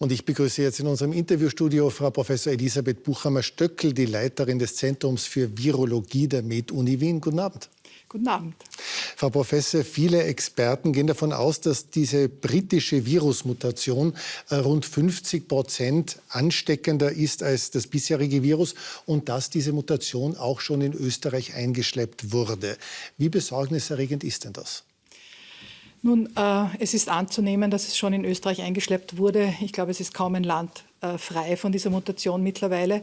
Und ich begrüße jetzt in unserem Interviewstudio Frau Professor Elisabeth Buchhammer-Stöckl, die Leiterin des Zentrums für Virologie der Med-Uni Wien. Guten Abend. Guten Abend. Frau Professor, viele Experten gehen davon aus, dass diese britische Virusmutation rund 50% ansteckender ist als das bisherige Virus und dass diese Mutation auch schon in Österreich eingeschleppt wurde. Wie besorgniserregend ist denn das? Nun, es ist anzunehmen, dass es schon in Österreich eingeschleppt wurde. Ich glaube, es ist kaum ein Land frei von dieser Mutation mittlerweile.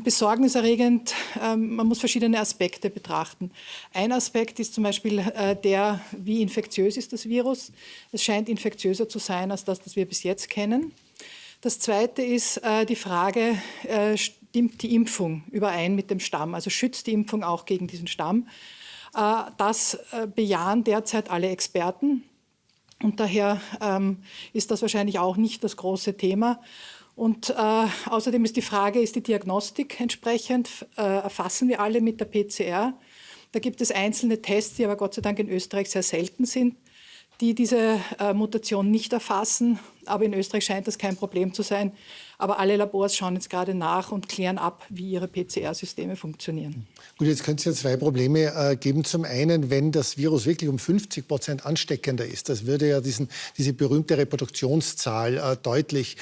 Besorgniserregend, man muss verschiedene Aspekte betrachten. Ein Aspekt ist zum Beispiel der, wie infektiös ist das Virus. Es scheint infektiöser zu sein als das wir bis jetzt kennen. Das Zweite ist die Frage, stimmt die Impfung überein mit dem Stamm? Also schützt die Impfung auch gegen diesen Stamm? Das bejahen derzeit alle Experten. Und daher ist das wahrscheinlich auch nicht das große Thema. Und außerdem ist die Frage, ist die Diagnostik entsprechend? Erfassen wir alle mit der PCR? Da gibt es einzelne Tests, die aber Gott sei Dank in Österreich sehr selten sind, die diese Mutation nicht erfassen. Aber in Österreich scheint das kein Problem zu sein. Aber alle Labors schauen jetzt gerade nach und klären ab, wie ihre PCR-Systeme funktionieren. Gut, jetzt könnte es ja zwei Probleme geben. Zum einen, wenn das Virus wirklich um 50% ansteckender ist, das würde ja diese berühmte Reproduktionszahl deutlich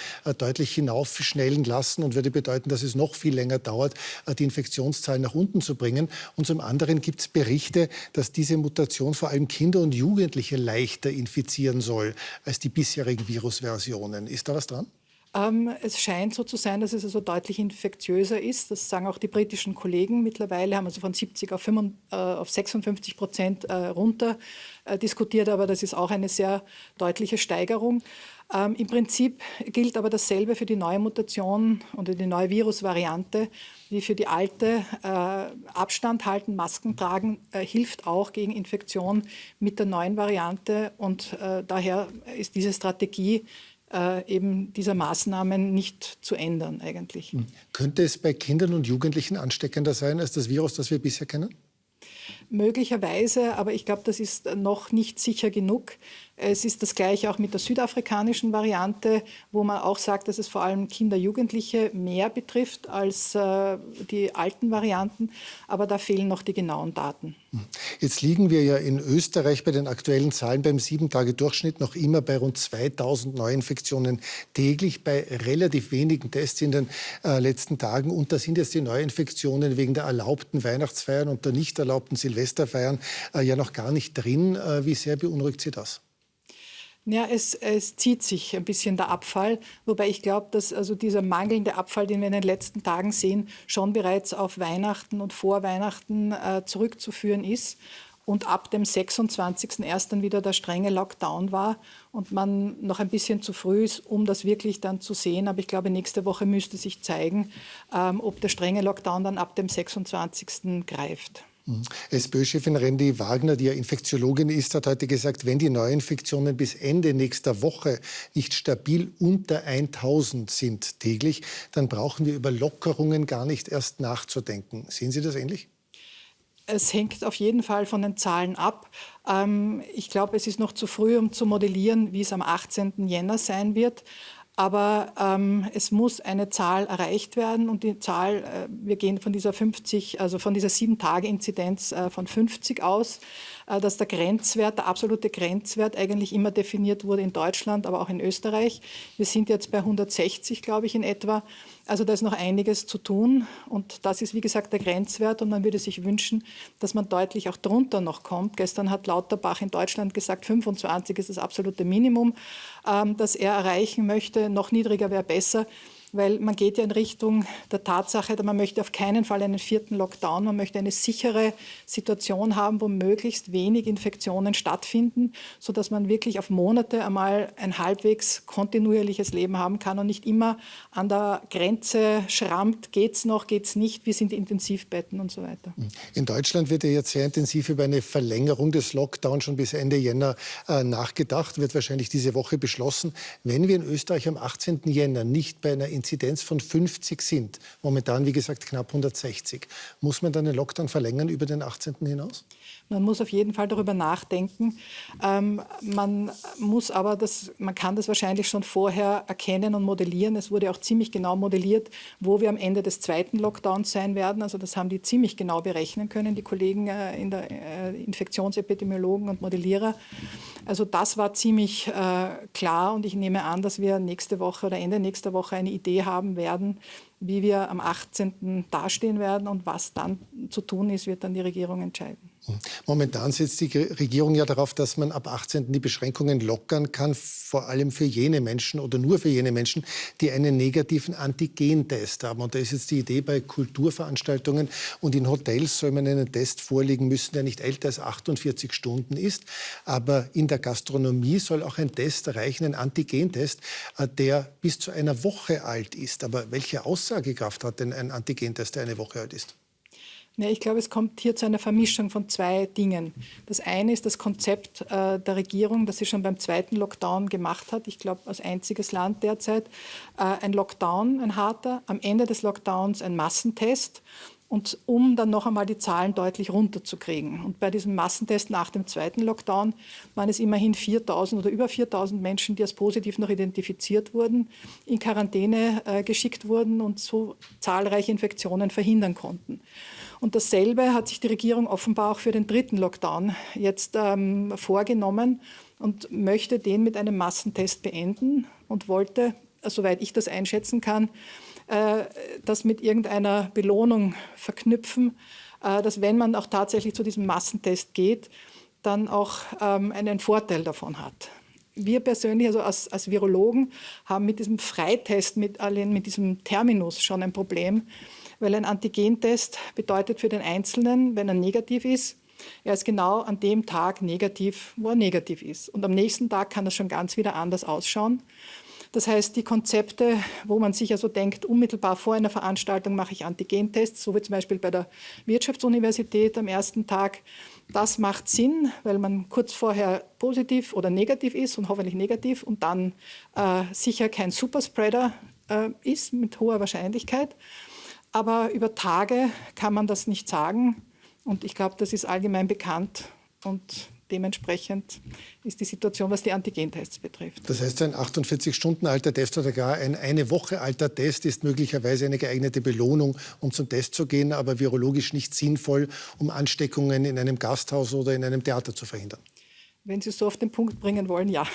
hinaufschnellen lassen und würde bedeuten, dass es noch viel länger dauert, die Infektionszahl nach unten zu bringen. Und zum anderen gibt es Berichte, dass diese Mutation vor allem Kinder und Jugendliche leichter infizieren soll als die bisherigen Virusversionen. Ist da was dran? Es scheint so zu sein, dass es also deutlich infektiöser ist. Das sagen auch die britischen Kollegen mittlerweile, haben also von 70 auf 56% runter diskutiert, aber das ist auch eine sehr deutliche Steigerung. Im Prinzip gilt aber dasselbe für die neue Mutation oder die neue Virusvariante wie für die alte. Abstand halten, Masken tragen hilft auch gegen Infektion mit der neuen Variante und daher ist diese Strategie eben dieser Maßnahmen nicht zu ändern eigentlich. Könnte es bei Kindern und Jugendlichen ansteckender sein als das Virus, das wir bisher kennen? Möglicherweise, aber ich glaube, das ist noch nicht sicher genug. Es ist das Gleiche auch mit der südafrikanischen Variante, wo man auch sagt, dass es vor allem Kinder, Jugendliche mehr betrifft als die alten Varianten. Aber da fehlen noch die genauen Daten. Jetzt liegen wir ja in Österreich bei den aktuellen Zahlen beim 7-Tage-Durchschnitt noch immer bei rund 2000 Neuinfektionen täglich, bei relativ wenigen Tests in den letzten Tagen. Und da sind jetzt die Neuinfektionen wegen der erlaubten Weihnachtsfeiern und der nicht erlaubten Silvesterfeiern ja noch gar nicht drin. Wie sehr beunruhigt Sie das? Ja, es zieht sich ein bisschen der Abfall, wobei ich glaube, dass also dieser mangelnde Abfall, den wir in den letzten Tagen sehen, schon bereits auf Weihnachten und vor Weihnachten zurückzuführen ist und ab dem 26. erst dann wieder der strenge Lockdown war und man noch ein bisschen zu früh ist, um das wirklich dann zu sehen. Aber ich glaube, nächste Woche müsste sich zeigen, ob der strenge Lockdown dann ab dem 26. greift. SPÖ-Chefin Randy Wagner, die ja Infektiologin ist, hat heute gesagt, wenn die Neuinfektionen bis Ende nächster Woche nicht stabil unter 1000 sind täglich, dann brauchen wir über Lockerungen gar nicht erst nachzudenken. Sehen Sie das ähnlich? Es hängt auf jeden Fall von den Zahlen ab. Ich glaube, es ist noch zu früh, um zu modellieren, wie es am 18. Jänner sein wird. Aber es muss eine Zahl erreicht werden und die Zahl, wir gehen von dieser 50, also von dieser 7-Tage-Inzidenz von 50 aus, dass der Grenzwert, der absolute Grenzwert eigentlich immer definiert wurde in Deutschland, aber auch in Österreich. Wir sind jetzt bei 160, glaube ich, in etwa. Also da ist noch einiges zu tun und das ist, wie gesagt, der Grenzwert und man würde sich wünschen, dass man deutlich auch drunter noch kommt. Gestern hat Lauterbach in Deutschland gesagt, 25 ist das absolute Minimum, das er erreichen möchte. Noch niedriger wäre besser, weil man geht ja in Richtung der Tatsache, man möchte auf keinen Fall einen 4. Lockdown, man möchte eine sichere Situation haben, wo möglichst wenig Infektionen stattfinden, sodass man wirklich auf Monate einmal ein halbwegs kontinuierliches Leben haben kann und nicht immer an der Grenze schrammt, geht's noch, geht's nicht, wie sind die Intensivbetten und so weiter. In Deutschland wird ja jetzt sehr intensiv über eine Verlängerung des Lockdowns schon bis Ende Jänner nachgedacht, wird wahrscheinlich diese Woche beschlossen. Wenn wir in Österreich am 18. Jänner nicht bei einer Inzidenz von 50 sind, momentan wie gesagt knapp 160, muss man dann den Lockdown verlängern über den 18. hinaus? Man muss auf jeden Fall darüber nachdenken. Man kann das wahrscheinlich schon vorher erkennen und modellieren. Es wurde auch ziemlich genau modelliert, wo wir am Ende des zweiten Lockdowns sein werden. Also das haben die ziemlich genau berechnen können, die Kollegen in der Infektionsepidemiologen und Modellierer. Also das war ziemlich klar und ich nehme an, dass wir nächste Woche oder Ende nächster Woche eine Idee haben werden, wie wir am 18. dastehen werden und was dann zu tun ist, wird dann die Regierung entscheiden. Momentan setzt die Regierung ja darauf, dass man ab 18. die Beschränkungen lockern kann, vor allem für jene Menschen oder nur für jene Menschen, die einen negativen Antigentest haben. Und da ist jetzt die Idee, bei Kulturveranstaltungen und in Hotels soll man einen Test vorlegen müssen, der nicht älter als 48 Stunden ist. Aber in der Gastronomie soll auch ein Test reichen, ein Antigentest, der bis zu einer Woche alt ist. Aber welche Aussagekraft hat denn ein Antigentest, der eine Woche alt ist? Ja, ich glaube, es kommt hier zu einer Vermischung von zwei Dingen. Das eine ist das Konzept der Regierung, das sie schon beim zweiten Lockdown gemacht hat. Ich glaube, als einziges Land derzeit. Ein Lockdown, ein harter, am Ende des Lockdowns ein Massentest. Und um dann noch einmal die Zahlen deutlich runterzukriegen. Und bei diesem Massentest nach dem zweiten Lockdown waren es immerhin 4.000 oder über 4.000 Menschen, die als positiv noch identifiziert wurden, in Quarantäne geschickt wurden und so zahlreiche Infektionen verhindern konnten. Und dasselbe hat sich die Regierung offenbar auch für den dritten Lockdown jetzt vorgenommen und möchte den mit einem Massentest beenden und wollte, soweit ich das einschätzen kann, das mit irgendeiner Belohnung verknüpfen, dass wenn man auch tatsächlich zu diesem Massentest geht, dann auch einen Vorteil davon hat. Wir persönlich, also als Virologen, haben mit diesem Freitest, mit diesem Terminus schon ein Problem, weil ein Antigentest bedeutet für den Einzelnen, wenn er negativ ist, er ist genau an dem Tag negativ, wo er negativ ist. Und am nächsten Tag kann das schon ganz wieder anders ausschauen. Das heißt, die Konzepte, wo man sich also denkt, unmittelbar vor einer Veranstaltung mache ich Antigentests, so wie zum Beispiel bei der Wirtschaftsuniversität am ersten Tag, das macht Sinn, weil man kurz vorher positiv oder negativ ist und hoffentlich negativ und dann sicher kein Superspreader ist mit hoher Wahrscheinlichkeit. Aber über Tage kann man das nicht sagen. Und ich glaube, das ist allgemein bekannt. Und dementsprechend ist die Situation, was die Antigentests betrifft. Das heißt, ein 48 Stunden alter Test oder gar ein eine Woche alter Test ist möglicherweise eine geeignete Belohnung, um zum Test zu gehen, aber virologisch nicht sinnvoll, um Ansteckungen in einem Gasthaus oder in einem Theater zu verhindern. Wenn Sie es so auf den Punkt bringen wollen, ja.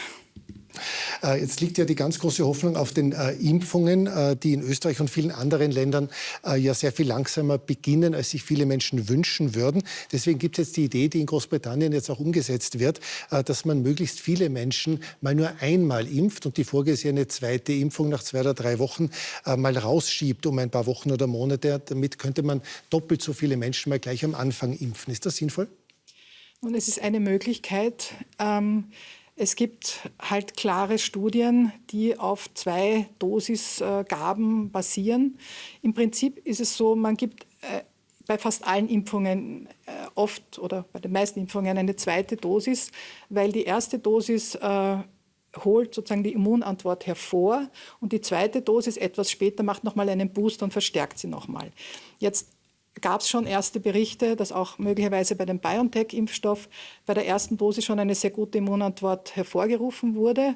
Jetzt liegt ja die ganz große Hoffnung auf den Impfungen, die in Österreich und vielen anderen Ländern ja sehr viel langsamer beginnen, als sich viele Menschen wünschen würden. Deswegen gibt es jetzt die Idee, die in Großbritannien jetzt auch umgesetzt wird, dass man möglichst viele Menschen mal nur einmal impft und die vorgesehene zweite Impfung nach 2 oder 3 Wochen mal rausschiebt um ein paar Wochen oder Monate. Damit könnte man doppelt so viele Menschen mal gleich am Anfang impfen. Ist das sinnvoll? Und es ist eine Möglichkeit. Es gibt halt klare Studien, die auf 2 Dosisgaben basieren. Im Prinzip ist es so, man gibt bei fast allen Impfungen oft oder bei den meisten Impfungen eine zweite Dosis, weil die erste Dosis holt sozusagen die Immunantwort hervor und die zweite Dosis etwas später macht nochmal einen Boost und verstärkt sie nochmal. Jetzt gab es schon erste Berichte, dass auch möglicherweise bei dem BioNTech-Impfstoff bei der ersten Dosis schon eine sehr gute Immunantwort hervorgerufen wurde.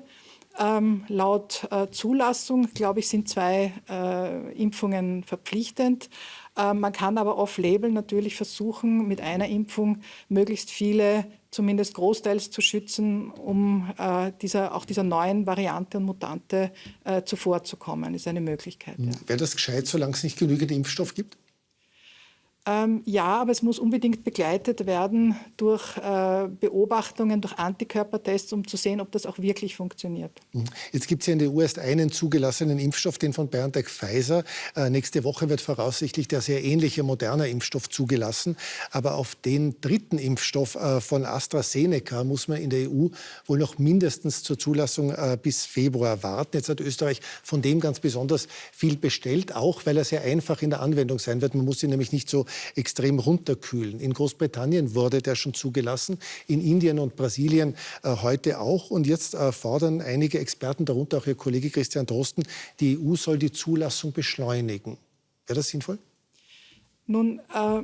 Laut Zulassung, glaube ich, sind 2 Impfungen verpflichtend. Man kann aber off-label natürlich versuchen, mit einer Impfung möglichst viele, zumindest großteils zu schützen, um dieser neuen Variante und Mutante zuvorzukommen. Das ist eine Möglichkeit. Ja. Wäre das gescheit, solange es nicht genügend Impfstoff gibt? Ja, aber es muss unbedingt begleitet werden durch Beobachtungen, durch Antikörpertests, um zu sehen, ob das auch wirklich funktioniert. Jetzt gibt es ja in der EU erst einen zugelassenen Impfstoff, den von BioNTech Pfizer. Nächste Woche wird voraussichtlich der sehr ähnliche moderner Impfstoff zugelassen. Aber auf den dritten Impfstoff von AstraZeneca muss man in der EU wohl noch mindestens zur Zulassung bis Februar warten. Jetzt hat Österreich von dem ganz besonders viel bestellt, auch weil er sehr einfach in der Anwendung sein wird. Man muss ihn nämlich nicht so extrem runterkühlen. In Großbritannien wurde der schon zugelassen, in Indien und Brasilien heute auch. Und jetzt fordern einige Experten, darunter auch Ihr Kollege Christian Drosten, die EU soll die Zulassung beschleunigen. Wäre das sinnvoll? Nun,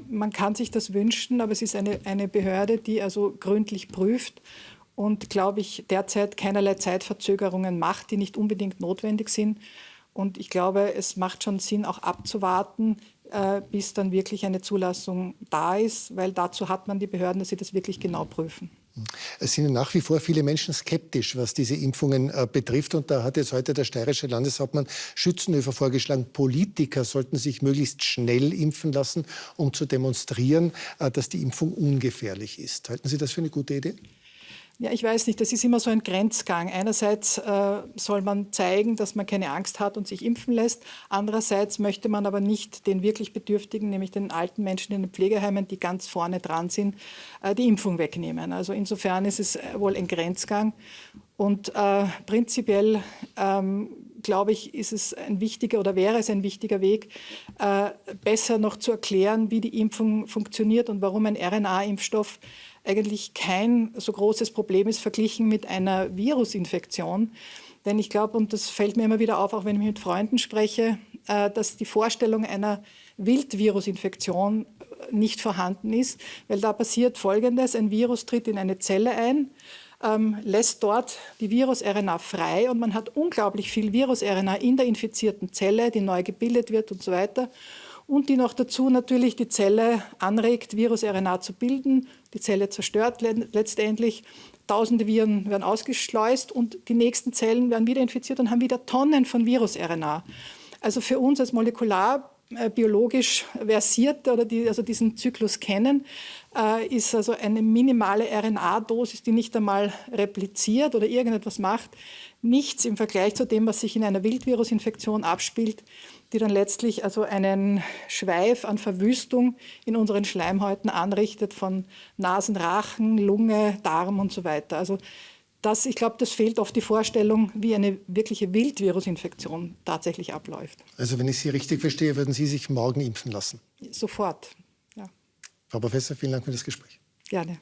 man kann sich das wünschen, aber es ist eine Behörde, die also gründlich prüft und, glaube ich, derzeit keinerlei Zeitverzögerungen macht, die nicht unbedingt notwendig sind. Und ich glaube, es macht schon Sinn, auch abzuwarten, bis dann wirklich eine Zulassung da ist, weil dazu hat man die Behörden, dass sie das wirklich genau prüfen. Es sind nach wie vor viele Menschen skeptisch, was diese Impfungen betrifft. Und da hat jetzt heute der steirische Landeshauptmann Schützenhöfer vorgeschlagen, Politiker sollten sich möglichst schnell impfen lassen, um zu demonstrieren, dass die Impfung ungefährlich ist. Halten Sie das für eine gute Idee? Ja, ich weiß nicht, das ist immer so ein Grenzgang. Einerseits soll man zeigen, dass man keine Angst hat und sich impfen lässt. Andererseits möchte man aber nicht den wirklich Bedürftigen, nämlich den alten Menschen in den Pflegeheimen, die ganz vorne dran sind, die Impfung wegnehmen. Also insofern ist es wohl ein Grenzgang. Und prinzipiell glaube ich, ist es ein wichtiger oder wäre es ein wichtiger Weg, besser noch zu erklären, wie die Impfung funktioniert und warum ein RNA-Impfstoff eigentlich kein so großes Problem ist verglichen mit einer Virusinfektion. Denn ich glaube, und das fällt mir immer wieder auf, auch wenn ich mit Freunden spreche, dass die Vorstellung einer Wildvirusinfektion nicht vorhanden ist, weil da passiert Folgendes: Ein Virus tritt in eine Zelle ein, lässt dort die Virus-RNA frei und man hat unglaublich viel Virus-RNA in der infizierten Zelle, die neu gebildet wird und so weiter. Und die noch dazu natürlich die Zelle anregt, Virus-RNA zu bilden. Die Zelle zerstört letztendlich. Tausende Viren werden ausgeschleust und die nächsten Zellen werden wieder infiziert und haben wieder Tonnen von Virus-RNA. Also für uns als molekularbiologisch Versierte oder die also diesen Zyklus kennen, ist also eine minimale RNA-Dosis, die nicht einmal repliziert oder irgendetwas macht, nichts im Vergleich zu dem, was sich in einer Wildvirusinfektion abspielt, die dann letztlich also einen Schweif an Verwüstung in unseren Schleimhäuten anrichtet von Nasen, Rachen, Lunge, Darm und so weiter. Also ich glaube, das fehlt oft die Vorstellung, wie eine wirkliche Wildvirusinfektion tatsächlich abläuft. Also wenn ich Sie richtig verstehe, würden Sie sich morgen impfen lassen? Sofort, ja. Frau Professor, vielen Dank für das Gespräch. Gerne.